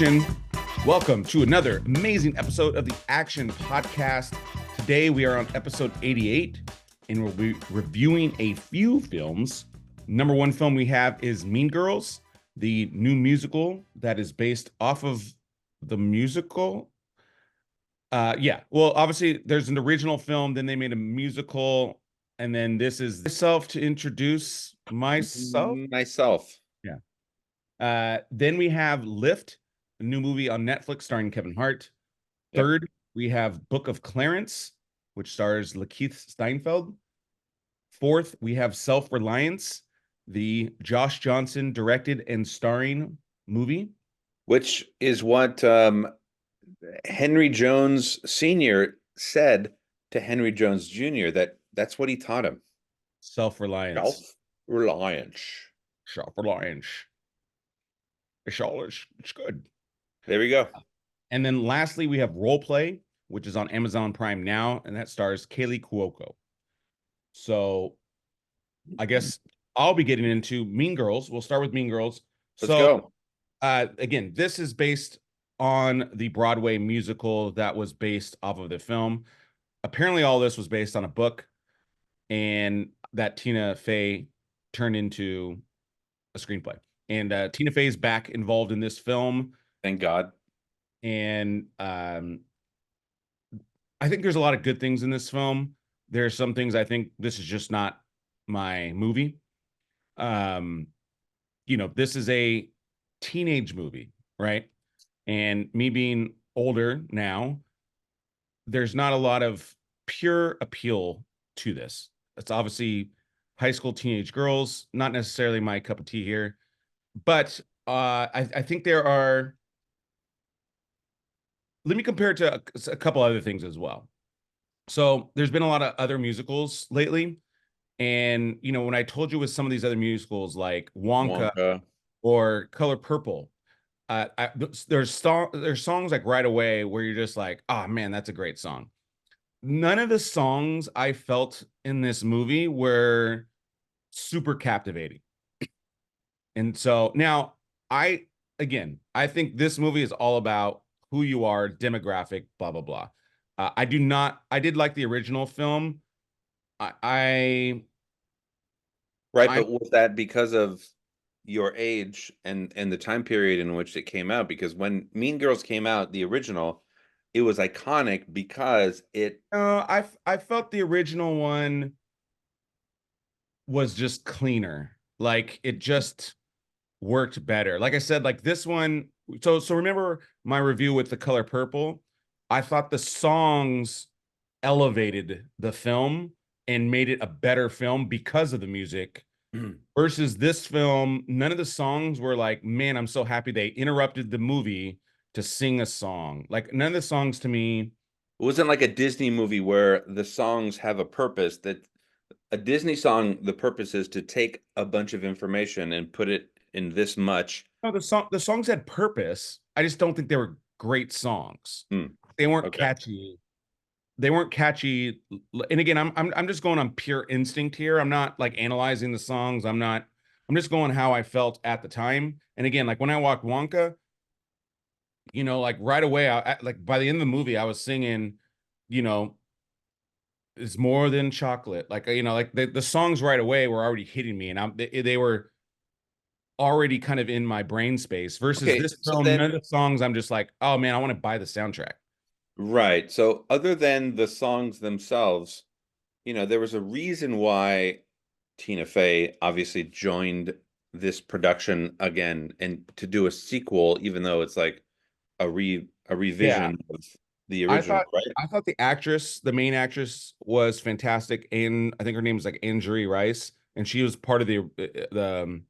Action. Welcome to another amazing episode of the Action Podcast. Today we are on episode 88 and we'll be reviewing a few films. Number one film we have is Mean Girls, the new musical that is based off of the musical. Well, obviously there's an original film, then they made a musical, and then this is myself to introduce myself. Yeah. Then we have Lift, a new movie on Netflix starring Kevin Hart. Yep. Third, we have Book of Clarence, which stars Lakeith Steinfeld. Fourth, we have Self-Reliance, the Josh Johnson directed and starring movie. Which is what Henry Jones Sr. said to Henry Jones Jr. That's what he taught him. Self-Reliance. Self-reliance. Self-Reliance. It's good. There we go. And then lastly, we have Role Play, which is on Amazon Prime now, and that stars Kaylee Cuoco. So I guess I'll be getting into Mean Girls. We'll start with Mean Girls. Let's go. Again, this is based on the Broadway musical that was based off of the film. Apparently, all this was based on a book, and that Tina Fey turned into a screenplay. And Tina Fey's back involved in this film. Thank God. And I think there's a lot of good things in this film. There are some things I think this is just not my movie. This is a teenage movie, right? And me being older now, there's not a lot of pure appeal to this. It's obviously high school teenage girls, not necessarily my cup of tea here. But I think there are, let me compare it to a couple other things as well. So there's been a lot of other musicals lately. And, when I told you with some of these other musicals like Wonka. Or Color Purple, there's songs like right away where you're just like, oh man, that's a great song. None of the songs I felt in this movie were super captivating. And so now I think this movie is all about who you are, demographic, blah, blah, blah. I did like the original film. Right, but was that because of your age and the time period in which it came out? Because when Mean Girls came out, the original, it was iconic because it... I felt the original one was just cleaner. Like it just worked better. Like I said, like this one. So remember my review with The Color Purple? I thought the songs elevated the film and made it a better film because of the music. Versus this film, none of the songs were like, man, I'm so happy they interrupted the movie to sing a song. Like none of the songs to me. It wasn't like a Disney movie where the songs have a purpose. That a Disney song, the purpose is to take a bunch of information and put it in this much. No, the songs had purpose. I just don't think they were great songs. They weren't catchy. They weren't catchy. And again, I'm just going on pure instinct here. I'm not like analyzing the songs. I'm just going how I felt at the time. And again, like when I watched Wonka, like right away, like by the end of the movie, I was singing, it's more than chocolate. Like, like the songs right away were already hitting me, and they were already kind of in my brain space versus this film. None of the songs I'm just like, oh man, I want to buy the soundtrack. Right. So other than the songs themselves, there was a reason why Tina Fey obviously joined this production again and to do a sequel, even though it's like a revision of the original, right? I thought the main actress was fantastic. And I think her name is like Anjali Rice, and she was part of the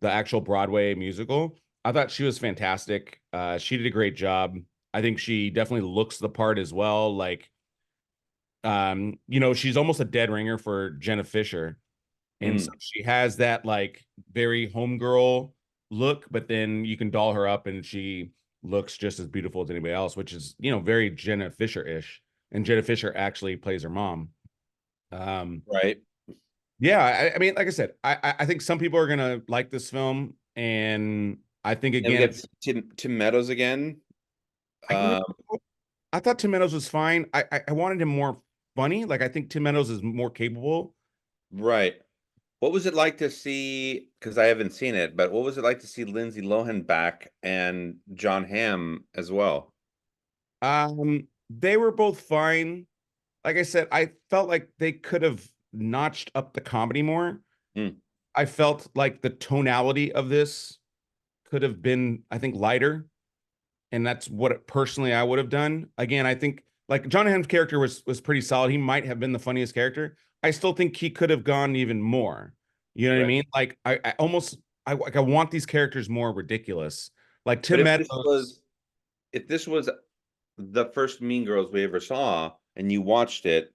actual Broadway musical. I thought she was fantastic. She did a great job. I think she definitely looks the part as well. Like, she's almost a dead ringer for Jenna Fisher. And so she has that like very homegirl look, but then you can doll her up and she looks just as beautiful as anybody else, which is, very Jenna Fisher-ish. And Jenna Fisher actually plays her mom. Right. Yeah, I mean, like I said, I think some people are gonna like this film, and I think And we again, got Tim Meadows again. I you know Um, I thought Tim Meadows was fine. I wanted him more funny. Like I think Tim Meadows is more capable. right. What was it like to see, because I haven't seen it, but what was it like to see Lindsay Lohan back and John Hamm as well? They were both fine. Like I said, I felt like they could have notched up the comedy more. Hmm, I felt like the tonality of this could have been, I think, lighter, and that's what personally I would have done. Again, I think like John Hamm's character was pretty solid. He might have been the funniest character. I still think he could have gone even more. You know what I right. mean? Like I almost I want these characters more ridiculous. Like But Tim Meadows. if this was the first Mean Girls we ever saw and you watched it,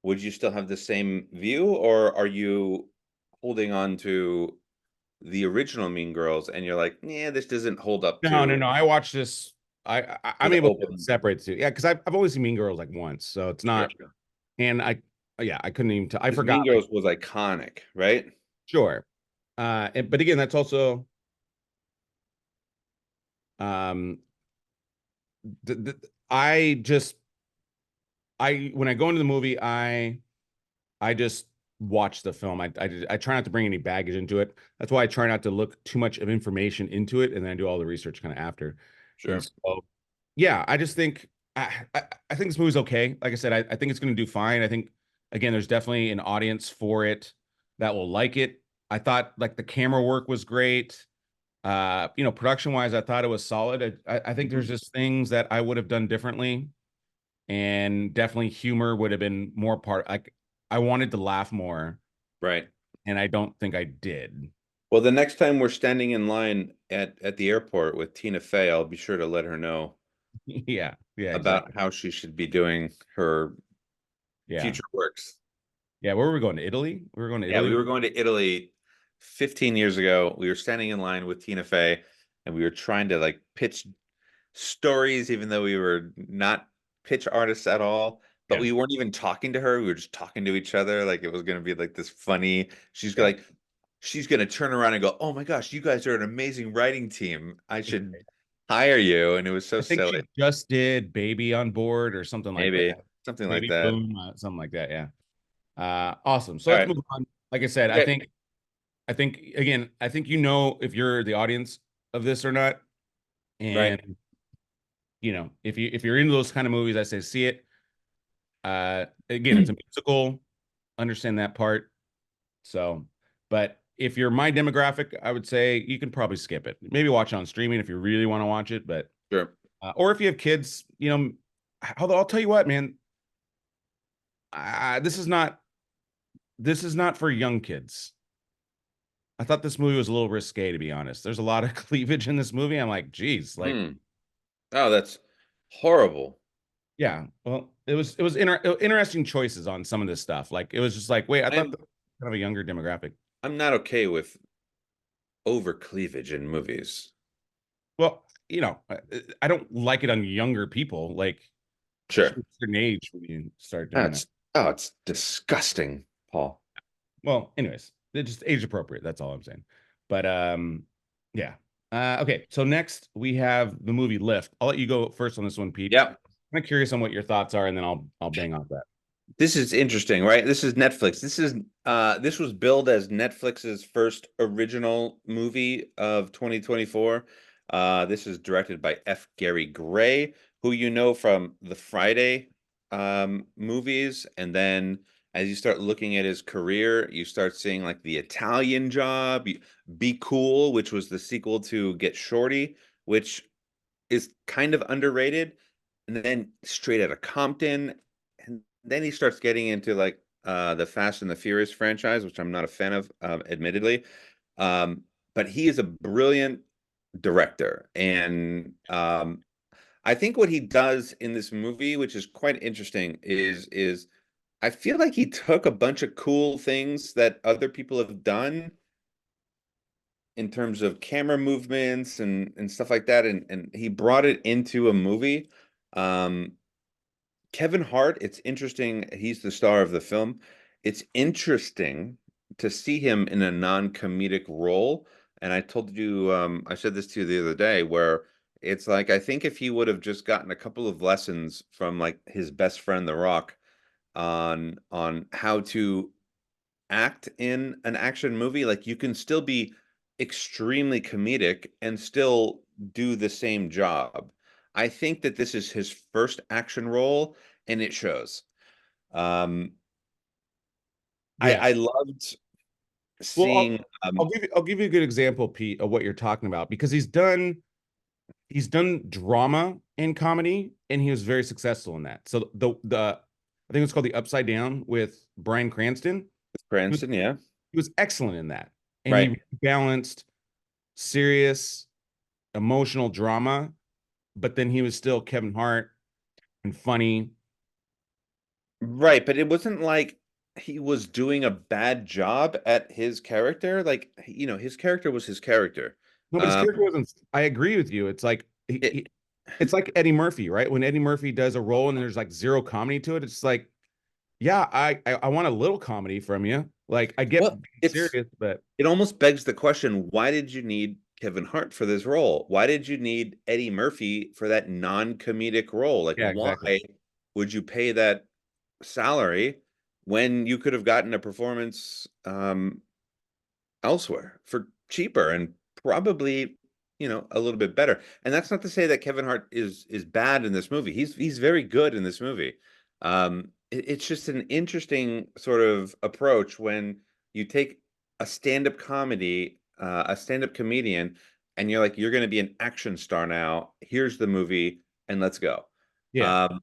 would you still have the same view, or are you holding on to the original Mean Girls and you're like, yeah, this doesn't hold up No, no, no. I watched this. to I'm the able to open? separate the two. Yeah, because I've only seen Mean Girls like once, so it's Sure. not. And yeah, I couldn't even. I Because forgot. Mean Like, Girls was iconic, right? sure. But again, that's also um. I just when I go into the movie, I just watch the film. I try not to bring any baggage into it. That's why I try not to look too much of information into it, and then I do all the research kind of after. And Sure. so, yeah, I just think I think this movie's okay. Like I said, I think it's going to do fine. I think again, there's definitely an audience for it that will like it. I thought like the camera work was great. Production wise, I thought it was solid. I think there's Mhm. just things that I would have done differently, and definitely humor would have been more part. Like I wanted to laugh more, Right. and I don't think I did. Well, the next time we're standing in line at the airport with Tina Fey, I'll be sure to let her know Yeah, yeah, about exactly. how she should be doing her Yeah, future works. yeah. Where were we going to Italy? We were going to Yeah, we Italy. were going to Italy 15 years ago. We were standing in line with Tina Fey and we were trying to like pitch stories, even though we were not pitch artists at all. But Yeah, we weren't even talking to her. We were just talking to each other. Like it was going to be like this funny. yeah. She's going to turn around and go, "Oh my gosh, you guys are an amazing writing team. I should hire you." And it was so I think silly. she just did Baby on Board or something like Maybe that. something like Baby that. Boom, something like that. Yeah. Awesome. So All let's right. move on. Like I said, Okay. I think again, I think if you're the audience of this or not, Right. and if you're into those kind of movies, I say see it. Again, it's a musical. Understand that part. So, but if you're my demographic, I would say you can probably skip it. Maybe watch it on streaming if you really want to watch it. But Sure. or if you have kids, although I'll tell you what, man, this is not for young kids. I thought this movie was a little risque, to be honest. There's a lot of cleavage in this movie. I'm like, geez, like, Hmm. Oh, that's horrible. yeah. Well, interesting choices on some of this stuff. Like, it was just like, wait, I thought I'm that was kind of a younger demographic. I'm not okay with over cleavage in movies. Well, I don't like it on younger people. Like, Sure. certain age when you start doing that. That's it's disgusting, Paul. Well, anyways, it's just age appropriate. That's all I'm saying. But yeah. Okay. So next we have the movie Lift. I'll let you go first on this one, Pete. Yep. I'm curious on what your thoughts are, and then I'll bang off that. This is interesting, right? This is Netflix. This was billed as Netflix's first original movie of 2024. This is directed by F. Gary Gray, who you know from the Friday movies, and then as you start looking at his career, you start seeing like The Italian Job, Be Cool, which was the sequel to Get Shorty, which is kind of underrated, and then Straight Outta Compton, and then he starts getting into like the Fast and the Furious franchise, which I'm not a fan of, admittedly. Um, but he is a brilliant director, and I think what he does in this movie, which is quite interesting, is I feel like he took a bunch of cool things that other people have done in terms of camera movements and stuff like that, and he brought it into a movie. Um, Kevin Hart, it's interesting. He's the star of the film. It's interesting to see him in a non-comedic role, and I told you, I said this to you the other day, where it's like I think if he would have just gotten a couple of lessons from like his best friend, The Rock, on how to act in an action movie, like you can still be extremely comedic and still do the same job. I think that this is his first action role, and it shows. Um, Yeah. I loved Well, seeing I'll give you a good example, Pete, of what you're talking about because he's done drama and comedy, and he was very successful in that. So the I think it's called The Upside Down with Bryan Cranston. He was, Cranston, yeah, he was excellent in that, and he right. balanced serious, emotional drama, but then he was still Kevin Hart and funny. Right, but it wasn't like he was doing a bad job at his character. Like, his character was his character. No, but his Um, character wasn't. I agree with you. It's like it, it's like Eddie Murphy, right? When Eddie Murphy does a role and there's like zero comedy to it, it's like, yeah, I want a little comedy from you. Like I get well, being serious, but it almost begs the question, why did you need Kevin Hart for this role? Why did you need Eddie Murphy for that non-comedic role? Like, yeah, why exactly. would you pay that salary when you could have gotten a performance elsewhere for cheaper and probably, a little bit better? And that's not to say that Kevin Hart is bad in this movie. He's very good in this movie. It's just an interesting sort of approach when you take a stand-up comedy, a stand-up comedian, and you're like, you're going to be an action star now. Here's the movie, and let's go. Yeah. Um,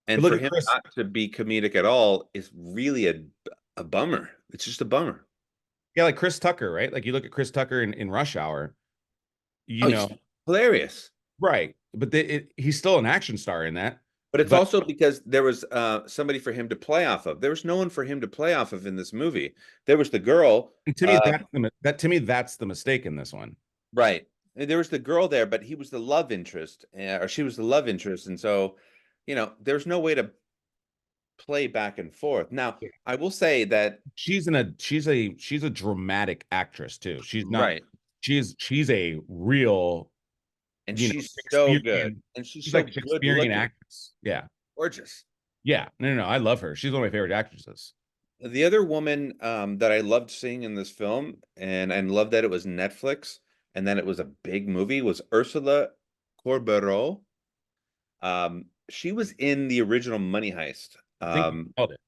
But and look for at him Chris. not to be comedic at all is really a bummer. It's just a bummer. Yeah, like Chris Tucker, right? Like you look at Chris Tucker in Rush Hour, Oh, you he's know, hilarious. right. But he's still an action star in that. But it's But also because there was somebody for him to play off of. There was no one for him to play off of in this movie. There was the girl, to me, that's the mistake in this one. right? There was the girl there, but he was the love interest, or she was the love interest, and so, there's no way to play back and forth. Now, I will say that, She's a dramatic actress too. She's not right, she's a real, and you know, she's so good, Shakespearean. and she's She's so like good Shakespearean looking, actress. Yeah. gorgeous. Yeah. No, I love her. She's one of my favorite actresses. The other woman that I loved seeing in this film, and loved that it was Netflix and that it was a big movie, was Ursula Corberó. She was in the original Money Heist. I think you called it.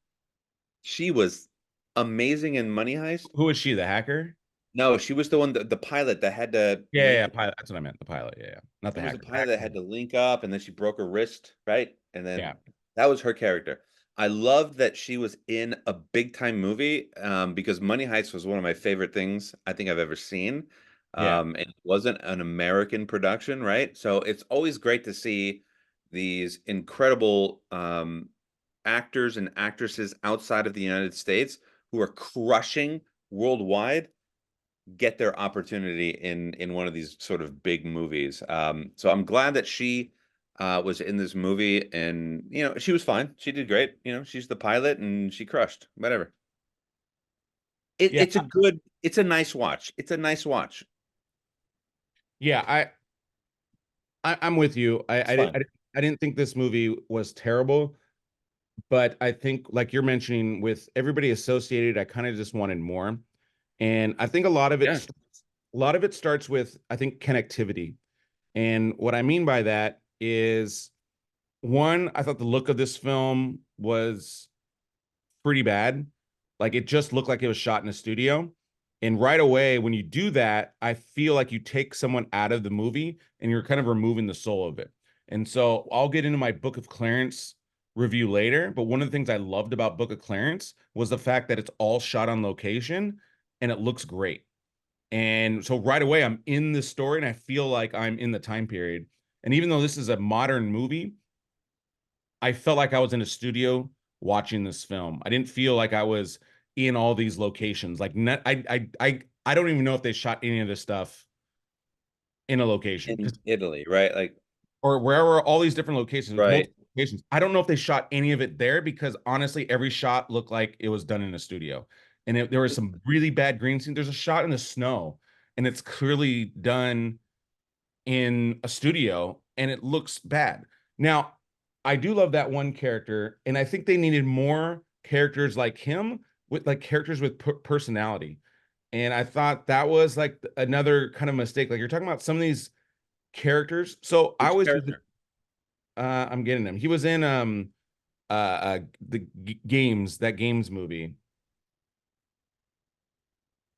She was amazing in Money Heist. Who is she? The hacker? No, she was the one, the pilot that had to Yeah, link. pilot. That's what I meant. The pilot. Yeah. Not She the was a hacker. pilot that had to link up, and then she broke her wrist, right? And then Yeah. that was her character. I loved that she was in a big time movie, because Money Heist was one of my favorite things I think I've ever seen. Yeah. And it wasn't an American production, right? So it's always great to see these incredible actors and actresses outside of the United States who are crushing worldwide get their opportunity in one of these sort of big movies. So I'm glad that she was in this movie, and she was fine. She did great. She's the pilot, and she crushed. Whatever. Yeah. It's a nice watch. It's a nice watch. Yeah. I'm with you. It's fun. I didn't think this movie was terrible, but I think like you're mentioning with everybody associated, I kind of just wanted more. And I think Yeah. a lot of it starts with, I think, connectivity. And what I mean by that is one, I thought the look of this film was pretty bad. Like it just looked like it was shot in a studio. And right away, when you do that, I feel like you take someone out of the movie and you're kind of removing the soul of it. And so I'll get into my Book of Clarence review later. But one of the things I loved about Book of Clarence was the fact that it's all shot on location and it looks great. And so right away, I'm in the story and I feel like I'm in the time period. And even though this is a modern movie, I felt like I was in a studio watching this film. I didn't feel like I was in all these locations. Like not, I don't even know if they shot any of this stuff in a location In because Italy, right? Like, or wherever all these different locations, right. multiple locations. I don't know if they shot any of it there because honestly, every shot looked like it was done in a studio. And there was some really bad green scene. There's a shot in the snow, and it's clearly done in a studio and it looks bad. Now, I do love that one character, and I think they needed more characters like him with like characters with personality. And I thought that was like another kind of mistake. Like you're talking about some of these characters. So I Which was character? I'm getting him. He was in the games, that games movie.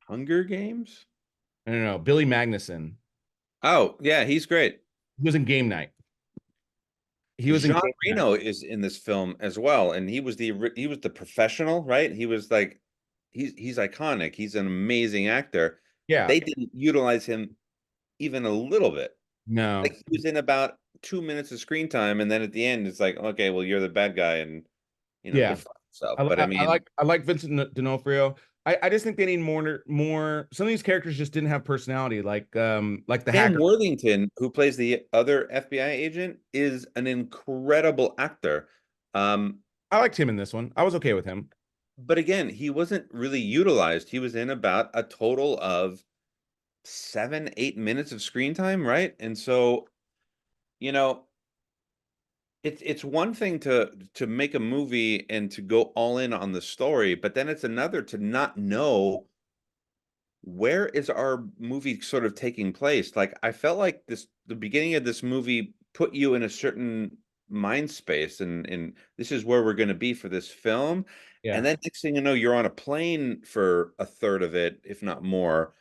Hunger Games? I don't know, Billy Magnuson. Oh, yeah, he's great. He was in Game Night. He was in Jean Game Night. Reno is in this film as well, and he was the professional, right? He was like he's iconic. He's an amazing actor. Yeah. They didn't utilize him even a little bit. No. Like he was in about 2 minutes of screen time, and then at the end, it's like, okay, well, you're the bad guy, and go Yeah. fuck yourself. I, But I I, I mean, like I like Vincent D'Onofrio. I just think they need more. Some of these characters just didn't have personality, like the Sam hacker. Worthington, who plays the other FBI agent, is an incredible actor. Um, I liked him in this one. I was okay with him. but again, he wasn't really utilized. He was in about a total of 7, 8 minutes of screen time, right? And so, you know, it's one thing to make a movie and to go all in on the story, but then it's another to not know where is our movie sort of taking place. Like I felt like the beginning of this movie put you in a certain mind space, and this is where we're going to be for this film. Yeah. And then next thing you know, you're on a plane for a third of it, if not more.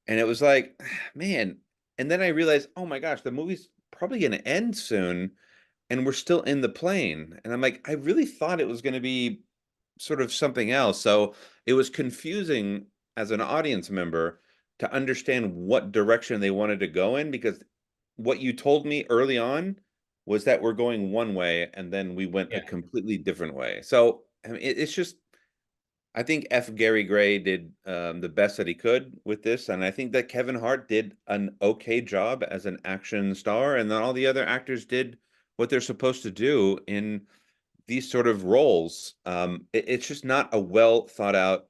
And it was like, man. And then I realized, oh my gosh, the movie's probably going to end soon, and we're still in the plane. And I'm like, I really thought it was going to be sort of something else. So it was confusing as an audience member to understand what direction they wanted to go in, because what you told me early on was that we're going one way and then we went a Yeah. completely different way. So I mean, it's just, I think F. Gary Gray did the best that he could with this, and I think that Kevin Hart did an okay job as an action star, and then all the other actors did what they're supposed to do in these sort of roles. It's just not a well thought out,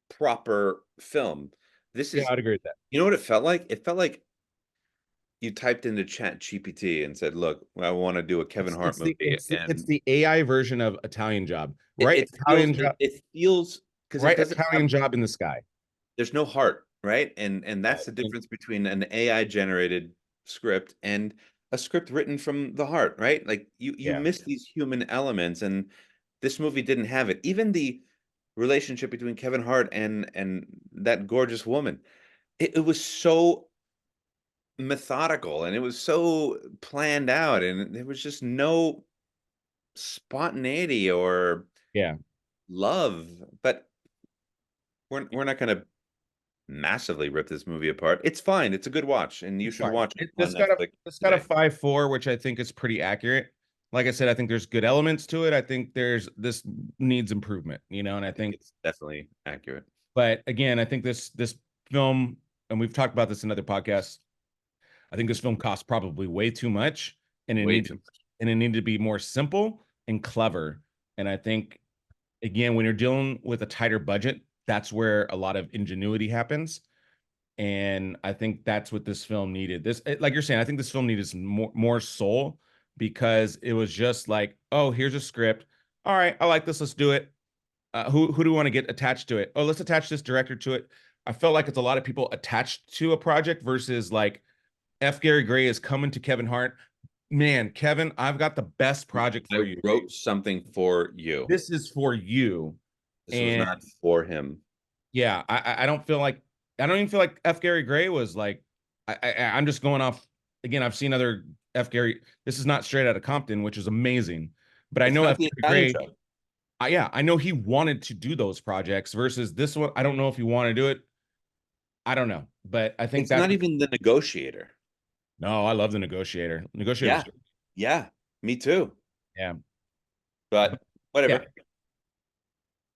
proper film. This Yeah, is, I'd agree with that. you know what it felt like? It felt like you typed into Chat GPT and said, "Look, I want to do a Kevin It's Hart it's the movie," it's the, it's and the AI version of Italian Job, it, right? it feels Italian it, Job, it feels because it right? doesn't have, Italian Job in the sky. there's no heart, right? And Right. that's the difference between an AI generated script and a script written from the heart, right? Like you Yeah. miss these human elements, and this movie didn't have it. Even the relationship between Kevin Hart and that gorgeous woman, it was so methodical and it was so planned out, and there was just no spontaneity or Yeah. love. But we're not going to massively rip this movie apart. It's fine. It's a good watch, and you It's should fine. watch it It, on this got a Netflix this got a today. 5.4, which I think is pretty accurate. Like I said, I think there's good elements to it. I think this needs improvement, and I I think think, it's definitely accurate. but again, I think this film, and we've talked about this in other podcasts. I think this film cost probably way too much, and Way too much. it needed to be more simple and clever. And I think, again, when you're dealing with a tighter budget, that's where a lot of ingenuity happens. And I think that's what this film needed. Like you're saying, I think this film needed some more soul, because it was just like, oh, here's a script. All right, I like this. Let's do it. Who do we want to get attached to it? Oh, let's attach this director to it. I felt like it's a lot of people attached to a project versus like F. Gary Gray is coming to Kevin Hart. Man, Kevin, I've got the best project I for you. wrote something for you. This is for you. This was And not for him. yeah, I don't feel like, I don't even feel like F. Gary Gray was like, I'm just going off, again. I've seen other F. Gary. This is not Straight Outta Compton, which is amazing, but I It's know not F. the Gary Italian Gray. job. Yeah, I know he wanted to do those projects versus this one. I don't know if he wanted to do it. I don't know, but I think It's that's not even the negotiator. no. I love the Negotiator. Negotiator's Yeah. good. Yeah. Me too. Yeah, but But yeah, whatever.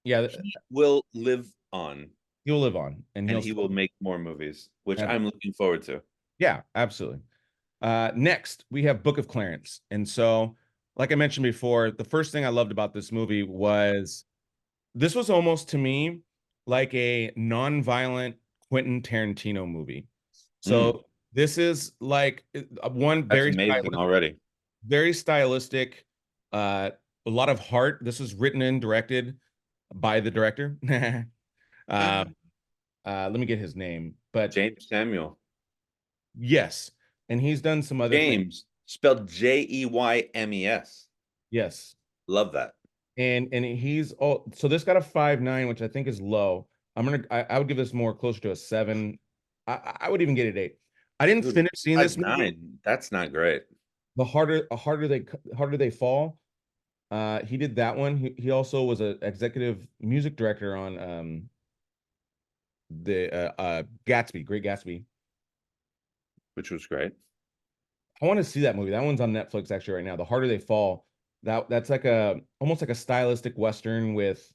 yeah. He will live on, He'll live on, and and he'll he still. will make more movies, which Have, I'm looking forward to. yeah, absolutely. Next, we have Book of Clarence. And so, like I mentioned before, the first thing I loved about this movie was this was almost to me like a non-violent Quentin Tarantino movie. Mm, So this is like one that's amazing already. very stylistic, a lot of heart. This was written and directed by the director. um, let me get his name, but James Samuel. yes, and he's done some other things. James, spelled Jeymes. Yes, Love that. and he's all so this got a 5.9, which I think is low. I would give this more closer to a 7. I would even get it 8. I didn't Dude, finish seeing this five movie. nine. That's not great. The harder they fall. He did that one. He also was an executive music director on the Gatsby, Great Gatsby. Which was great. I want to see that movie. That one's on Netflix actually right now. The Harder They Fall. That's like a almost like a stylistic western with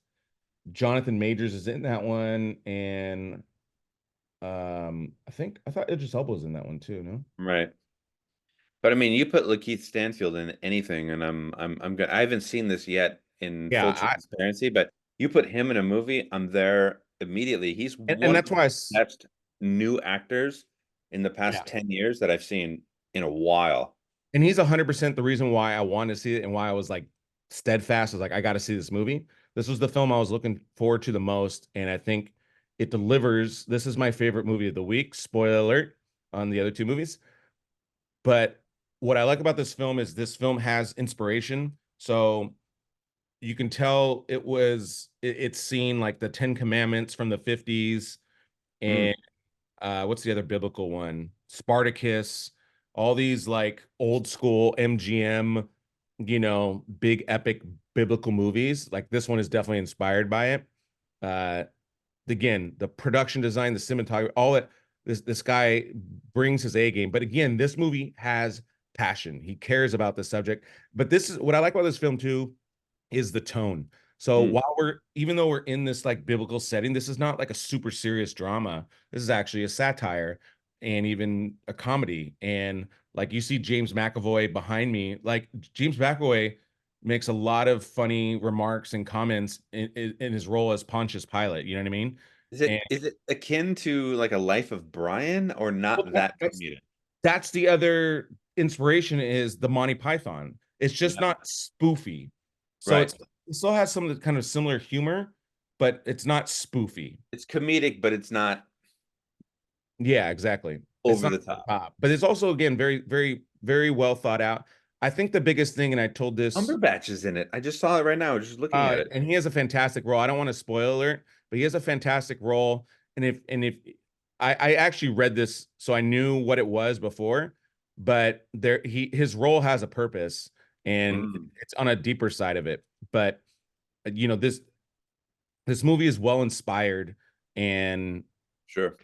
Jonathan Majors is in that one, and I thought Idris Elba was in that one too. No, Right. But I mean, you put Lakeith Stanfield in anything, and I'm good. I haven't seen this yet in yeah, full transparency, but you put him in a movie, I'm there immediately. He's and one of that's the why best new actors in the yeah, past 10 years that I've seen in a while. and he's 100% the reason why I wanted to see it and why I was like steadfast. I was like, I got to see this movie. This was the film I was looking forward to the most, and I think it delivers. This is my favorite movie of the week. Spoiler alert on the other two movies. But what I like about this film is this film has inspiration. So you can tell it's seen like the Ten Commandments from the 50s, Mm. and what's the other biblical one? Spartacus, all these like old school MGM, big epic biblical movies. Like this one is definitely inspired by it. Uh, again, the production design, the cinematography, all that. This guy brings his A game. But again, this movie has passion. He cares about the subject. But this is what I like about this film too is the tone. So Mm. while even though we're in this like biblical setting, this is not like a super serious drama. This is actually a satire and even a comedy. And like you see James McAvoy behind me, like James McAvoy makes a lot of funny remarks and comments in his role as Pontius Pilate. You know what I mean? Is And it akin to like a Life of Brian or well, not that that's comedic? that's the other inspiration is the Monty Python. It's just Yeah. not spoofy. So Right. it still has some of the kind of similar humor, but it's not spoofy. It's comedic, but it's not Yeah, exactly. It's over not the over top. the top, but it's also again very, very, very well thought out. I think the biggest thing, and I told this, Cumberbatch is in it. I just saw it right now, just looking at it. and he has a fantastic role. I don't want to spoil alert, but he has a fantastic role. And if I actually read this, so I knew what it was before, but his role has a purpose, and Mm, it's on a deeper side of it. But you know this movie is well inspired, and sure.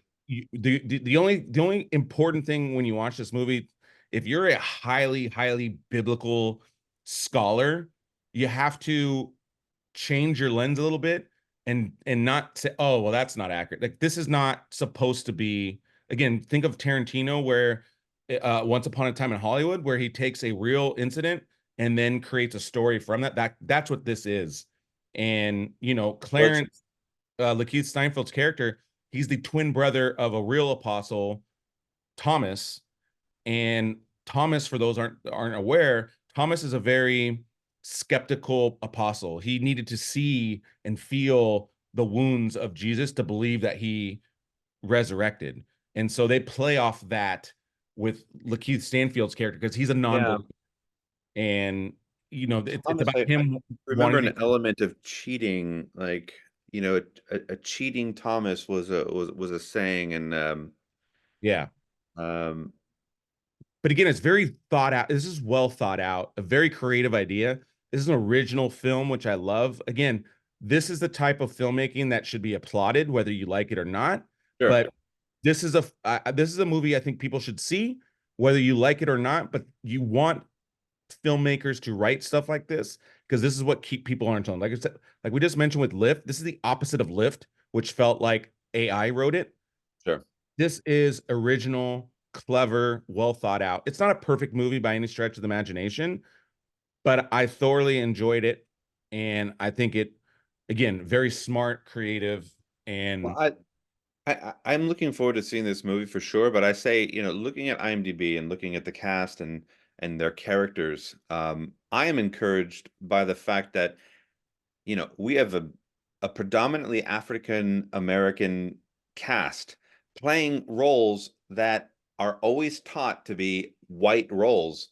the only important thing when you watch this movie, if you're a highly biblical scholar, you have to change your lens a little bit and not say, oh, well, that's not accurate. Like this is not supposed to be. Again, think of Tarantino, where Once Upon a Time in Hollywood, where he takes a real incident and then creates a story from that. That's what this is. And Well, it's Clarence, Lakeith Steinfeld's character, he's the twin brother of a real apostle, Thomas. And Thomas, for those aren't aware, Thomas is a very skeptical apostle. He needed to see and feel the wounds of Jesus to believe that he resurrected. And so they play off that with Lakeith Stanfield's character because he's a yeah. non-believer. And it's Thomas, about I him remember wanting an to. element of cheating, like a cheating Thomas was a saying, and Yeah. um, But again, it's very thought out. This is well thought out, a very creative idea. This is an original film, which I love. Again, this is the type of filmmaking that should be applauded, whether you like it or not. sure, But this is a movie I think people should see, whether you like it or not. But you want filmmakers to write stuff like this because this is what keep people on tone. Like I said, like we just mentioned with Lift, this is the opposite of Lift, which felt like AI wrote it. sure. This is original, clever, well thought out. It's not a perfect movie by any stretch of the imagination, but I thoroughly enjoyed it. And I think it, again, very smart, creative, Well, and I'm looking forward to seeing this movie for sure, but I say, looking at IMDb and looking at the cast and their characters, I am encouraged by the fact that, we have a predominantly African American cast playing roles that are always taught to be white roles.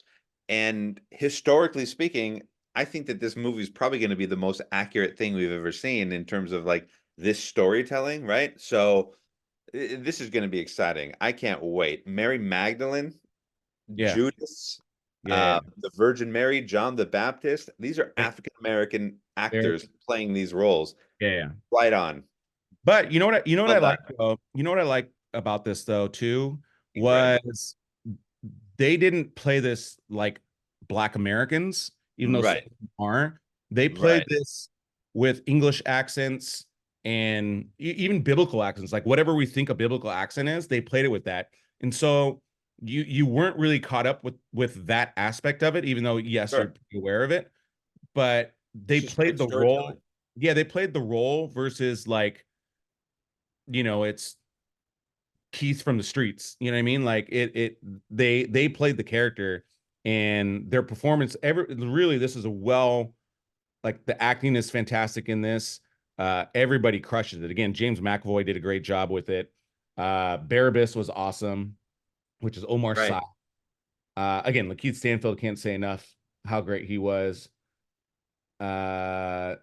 And historically speaking, I think that this movie is probably going to be the most accurate thing we've ever seen in terms of like this storytelling, right? So this is going to be exciting. I can't wait. Mary Magdalene, Yeah, Judas, yeah, the Virgin Mary, John the Baptist. These are yeah. African American They're- actors playing these roles. yeah, yeah. Right on. But you know what I Love like that. you know what I like about this though too Right. was they didn't play this like Black Americans, even though some Right. are. They played Right. this with English accents and even biblical accents, like whatever we think a biblical accent is, they played it with that. And so you weren't really caught up with that aspect of it, even though yes, you're Sure. aware of it, but It's they just played good the storytelling. role. Yeah, they played the role versus like, it's Keith from the streets. You know what I mean? Like they played the character and their performance really this is a like the acting is fantastic in this. Everybody crushes it. Again, James McAvoy did a great job with it. Barabbas was awesome, which is Omar Sy. Right. Again, Lakeith Stanfield can't say enough how great he was. Uh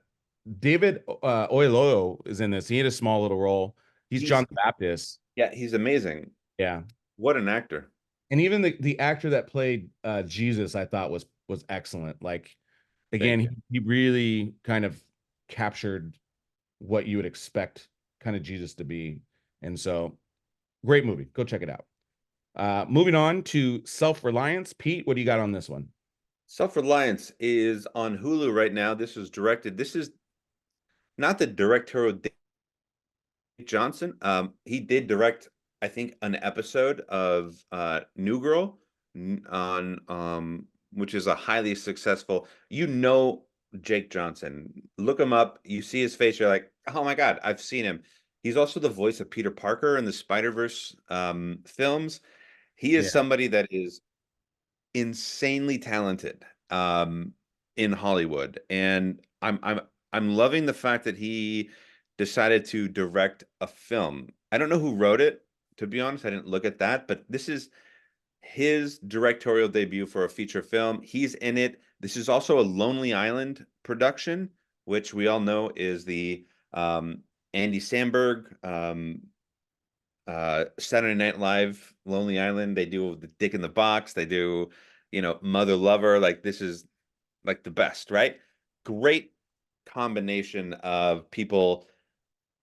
David Oyelowo is in this. He had a small little role. He's John He's the Baptist. Yeah, he's amazing. Yeah. What an actor. And even the actor that played Jesus, I thought was excellent. Like again, Thank you. he really kind of captured what you would expect kind of Jesus to be. And so great movie. Go check it out. Moving on to Self-Reliance. Pete, what do you got on this one? Self-Reliance is on Hulu right now. This is not the directorial Johnson. He did direct, I think, an episode of New Girl on which is a highly successful. Jake Johnson. Look him up. You see his face. You're like, oh my God, I've seen him. He's also the voice of Peter Parker in the Spider-Verse films. He is Yeah. somebody that is insanely talented in Hollywood, and I'm loving the fact that he decided to direct a film. I don't know who wrote it, to be honest. I didn't look at that, but this is his directorial debut for a feature film. He's in it. This is also a Lonely Island production, which we all know is the Andy Samberg Saturday Night Live, Lonely Island. They do the Dick in the Box. They do, Mother Lover. Like this is like the best, right? Great combination of people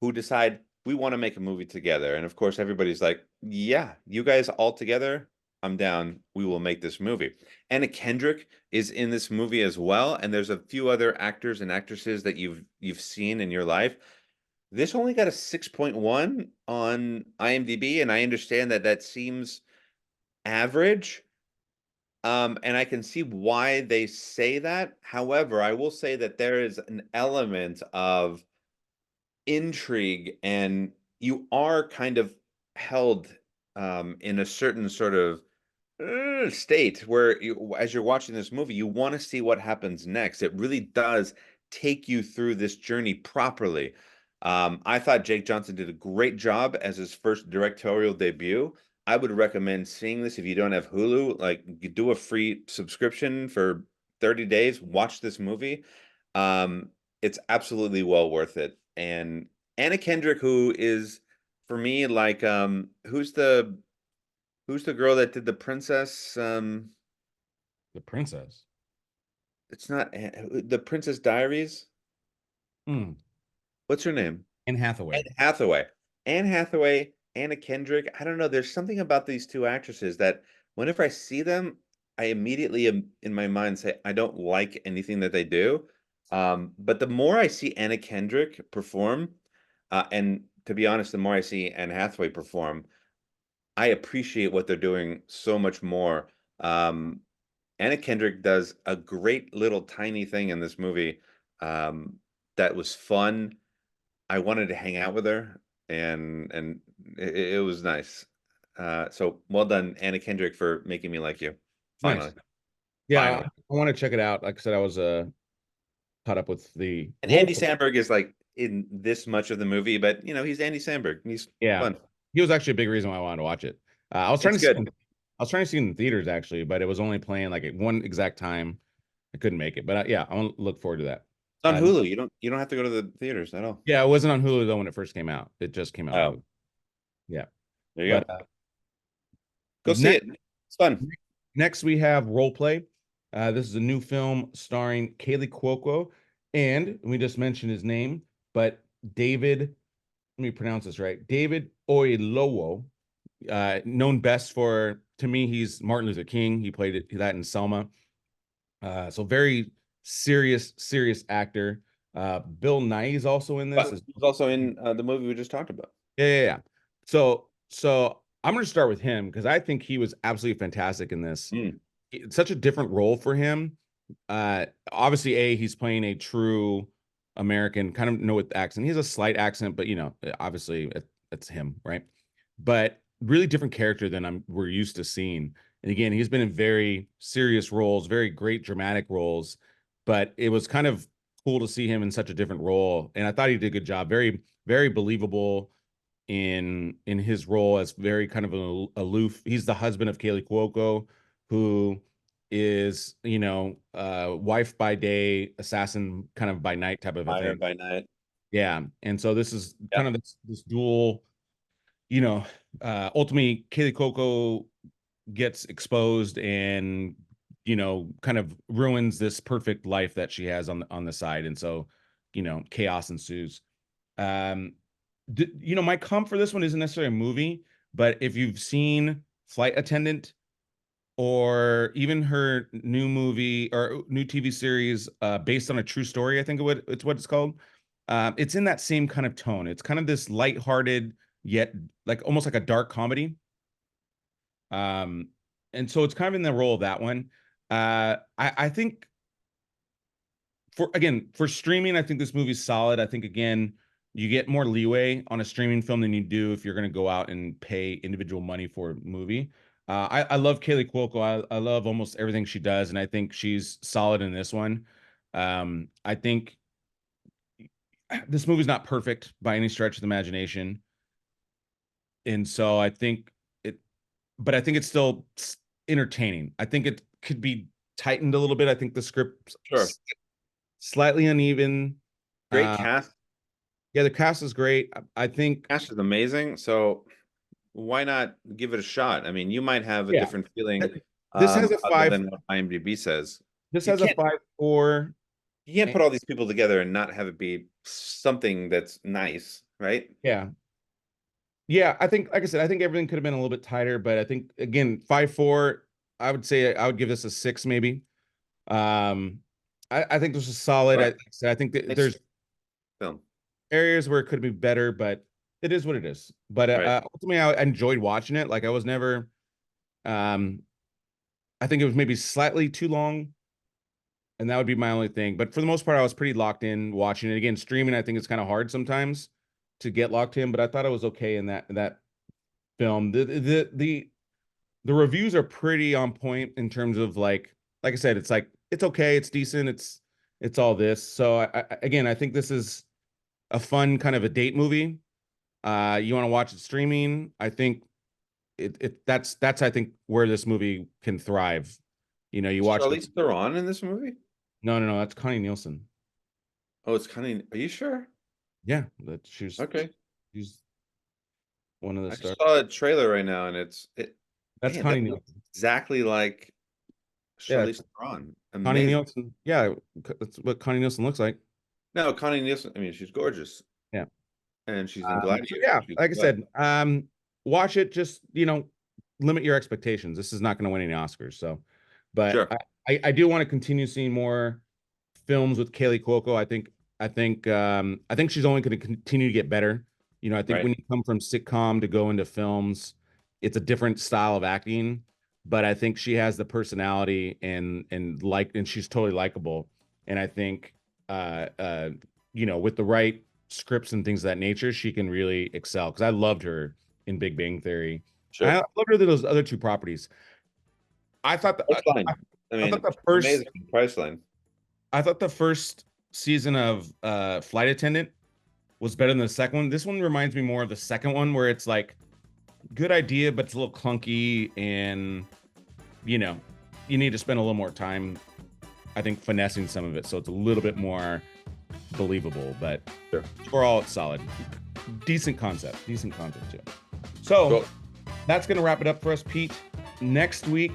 who decide we want to make a movie together. And of course, everybody's like, yeah, you guys all together, I'm down. We will make this movie. Anna Kendrick is in this movie as well, and there's a few other actors and actresses that you've seen in your life. This only got a 6.1 on IMDb, and I understand that that seems average. And I can see why they say that. However, I will say that there is an element of intrigue, and you are kind of held in a certain sort of state where as you're watching this movie, you want to see what happens next. It really does take you through this journey properly. I thought Jake Johnson did a great job as his first directorial debut. I would recommend seeing this if you don't have Hulu. Like, you do a free subscription for 30 days, watch this movie. Um, it's absolutely well worth it. And Anna Kendrick, who is for me like who's the girl that did the princess? The princess. It's not the Princess Diaries. Hmm. What's her name? Anne Anne Hathaway. Hathaway. Anne Hathaway, Anna Kendrick. I don't know. There's something about these two actresses that whenever I see them, I immediately am in my mind say I don't like anything that they do. But the more I see Anna Kendrick perform, and to be honest, the more I see Anne Hathaway perform, I appreciate what they're doing so much more. Um, Anna Kendrick does a great little tiny thing in this movie that was fun. I wanted to hang out with her, and it was nice. So well done, Anna Kendrick, for making me like you. Nice. Finally, Yeah, finally. I want to check it out. Like I said, I was caught up with the And role Andy play. Samberg is like in this much of the movie, but he's Andy Samberg. He's Yeah, fun. he was actually a big reason why I wanted to watch it. I was trying It's to see good. I was trying to see it in theaters actually, but it was only playing like at one exact time. I couldn't make it, but yeah, I want to look forward to that. It's on Uh, Hulu. You don't have to go to the theaters at all. yeah, it wasn't on Hulu though when it first came out. It just came out on Oh, Hulu. Yeah, there you but go. Go see it. It's fun. next we have Role Play. This is a new film starring Kaylee Cuoco, and we just mentioned his name, but David, let me pronounce this right, David Oyelowo, known best for, to me, he's Martin Luther King. He played that in Selma. So very serious actor. Bill Nye is also in this. But he's also in the movie we just talked about. Yeah. So I'm going to start with him because I think he was absolutely fantastic in this. Mm. It's such a different role for him. Obviously, he's playing a true American, kind of know with accent. He has a slight accent, but obviously it's him, right? But really different character than we're used to seeing. And again, he's been in very serious roles, very great dramatic roles, but it was kind of cool to see him in such a different role. And I thought he did a good job. Very, very believable in his role as very kind of aloof. He's the husband of Kaylee Cuoco, who is, wife by day, assassin kind of by night type of a Fire thing. by Night. Yeah. And so this is Yeah. kind of this dual, ultimately Kaylee Cuoco gets exposed and kind of ruins this perfect life that she has on the side. And so, chaos ensues. Um, my comp for this one isn't necessarily a movie, but if you've seen Flight Attendant or even her new movie or new TV series based on a true story, I think it's what it's called. It's in that same kind of tone. It's kind of this lighthearted yet like almost like a dark comedy. Um, and so it's kind of in the role of that one. I think for streaming, I think this movie's solid. I think again, you get more leeway on a streaming film than you do if you're going to go out and pay individual money for a movie. I love Kaylee Cuoco. I love almost everything she does, and I think she's solid in this one. I think this movie's not perfect by any stretch of the imagination, and so but I think it's still entertaining. I think it could be tightened a little bit. I think the script Sure. slightly uneven. Great cast. Yeah, the cast is great. I think, Cast is amazing. So why not give it a shot? I mean, you might have a yeah, different feeling this has a other five. than what IMDb says. This You has a can't 5.4. you can't And, put all these people together and not have it be something that's nice, right? yeah. I think, like I said, I think everything could have been a little bit tighter, but I think again, 5.4. I would say I would give this a 6, maybe. Um, I think this is solid. Right. I think that It's there's film. areas where it could be better, but it is what it is. But Right. ultimately, I enjoyed watching it. Like I was never. Um, I think it was maybe slightly too long, and that would be my only thing. But for the most part, I was pretty locked in watching it. Again, streaming, I think it's kind of hard sometimes to get locked in, but I thought it was okay in that film. The reviews are pretty on point in terms of like I said, it's like it's okay, it's decent, it's all this. So again, I think this is a fun kind of a date movie. You want to watch it streaming? I think that's I think where this movie can thrive. You watch the Charlize Theron in this movie? no, that's Connie Nielsen. Oh, it's kind of. Are you sure? Yeah, that Okay. she's one of the I stars. saw a trailer right now, and That's man, Connie that looks Nielsen. exactly like Yeah, Charlize Theron. Connie Amazing. Nielsen. Yeah, that's what Connie Nielsen looks like. No, Connie Nielsen. I mean, she's gorgeous, Yeah. and she's in So Gladiator. yeah, She's like I what? said, watch it. Just limit your expectations. This is not going to win any Oscars. So, but Sure. I do want to continue seeing more films with Kaylee Cuoco. I think she's only going to continue to get better. I think Right. when you come from sitcom to go into films, it's a different style of acting. But I think she has the personality and she's totally likable. And I think with the right scripts and things of that nature, she can really excel. Because I loved her in Big Bang Theory. Sure. I loved her in those other two properties. I thought Priceline. I mean, thought the first amazing Priceline. I thought the first season of Flight Attendant was better than the second one. This one reminds me more of the second one, where it's like good idea, but it's a little clunky, and you know, you need to spend a little more time, I think, finessing some of it, so it's a little bit more believable. But sure, overall, it's solid. Decent concept too. So cool. That's gonna wrap it up for us, Pete. Next week,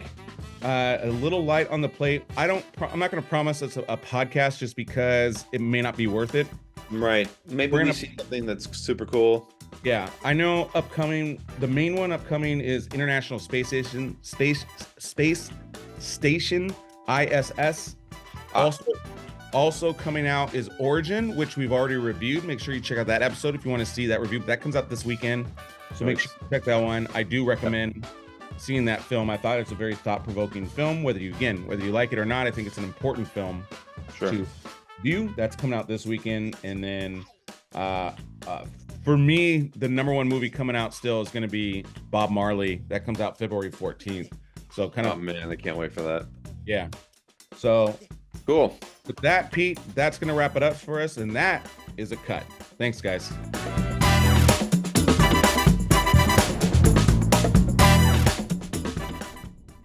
a little light on the plate. I'm not gonna promise it's a podcast, just because it may not be worth it. Right. Maybe we see something that's super cool. Yeah, I know. The main one upcoming is International Space Station, ISS. Also coming out is Origin, which we've already reviewed. Make sure you check out that episode if you want to see that review. That comes out this weekend, so make sure you check that one. I do recommend seeing that film. I thought it's a very thought-provoking film. Whether you like it or not, I think it's an important film to view. That's coming out this weekend. And then for me, the number one movie coming out still is going to be Bob Marley. That comes out February 14th. So kind of, oh man, I can't wait for that. Yeah. So cool. With that, Pete, that's going to wrap it up for us. And that is a cut. Thanks, guys.